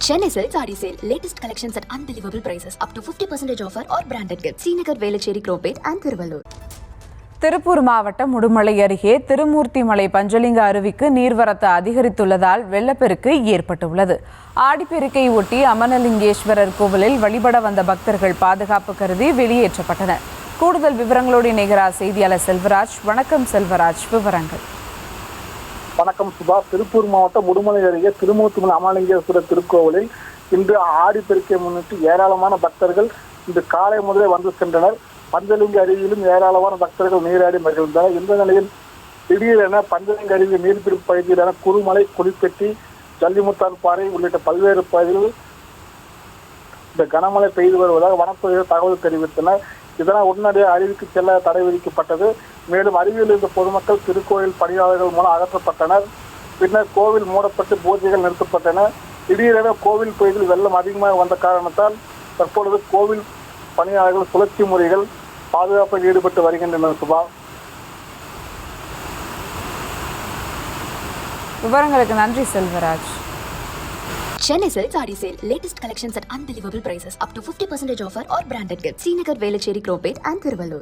Chennai Silk Saree Sale. Latest collections at unbelievable prices. Up to 50% offer or branded gifts. Srinagar, Velachery, Cropate and Thiruvallur. Tiruppur மாவட்டம் உடுமலை அருகே திருமூர்த்திமலை பஞ்சலிங்க அருவிக்கு நீர்வரத்து அதிகரித்துள்ளதால் வெள்ளப்பெருக்கு ஏற்பட்டுள்ளது. ஆடிப்பெருக்கை ஒட்டி அமனலிங்கேஸ்வரர் கோவிலில் வழிபட வந்த பக்தர்கள் பாதுகாப்பு கருதி வெளியேற்றப்பட்டனர். கூடுதல் விவரங்களோடு இணைகிறார் செய்தியாளர் செல்வராஜ். வணக்கம் செல்வராஜ், விவரங்கள். வணக்கம் சுபா. திருப்பூர் மாவட்டம் உடுமலை அருகே திருமூர்த்திமலை அமனலிங்கேஸ்வரர் திருக்கோவிலில் இன்று ஆடிப்பெருக்கை முன்னிட்டு ஏராளமான பக்தர்கள் இன்று காலை முதலே வந்து சென்றனர். பஞ்சலிங்க அருவியிலும் ஏராளமான பக்தர்கள் நீராடி மகிழ்ந்தனர். இந்த நிலையில் திடீரென பஞ்சலிங்க அருவி நீர்பிடிப்பு பகுதியிலான குருமலை, குளிப்பெட்டி, ஜல்லிமுத்தான் பாறை உள்ளிட்ட பல்வேறு பகுதிகளில் இந்த கனமழை பெய்து வருவதாக வனத்துறையினர் தகவல் தெரிவித்தனர். இதனால் உடனடியாக அருவிக்கு செல்ல தடை விதிக்கப்பட்டது. மேலும் அருவியில் இருந்த பொதுமக்கள் திருக்கோயில் பணியாளர்கள் மூலம் அகற்றப்பட்டனர். பின்னர் கோவில் மூடப்பட்டு பூஜைகள் நிறுத்தப்பட்டன. திடீரென கோவில் பகுதியில் வெள்ளம் அதிகமாக வந்த காரணத்தால் தற்பொழுது கோவில் பணியாளர்கள் சுழற்சி முறைகள் பாதுகாப்பில் ஈடுபட்டு வருகின்றனர். சுபா, விவரங்களுக்கு நன்றி Selvaraj. Chennai Silk Saree Sale. Latest collections at unbelievable prices. Up to 50% offer or branded gifts. Srinagar, Velachery, Cropate and Thiruvallur.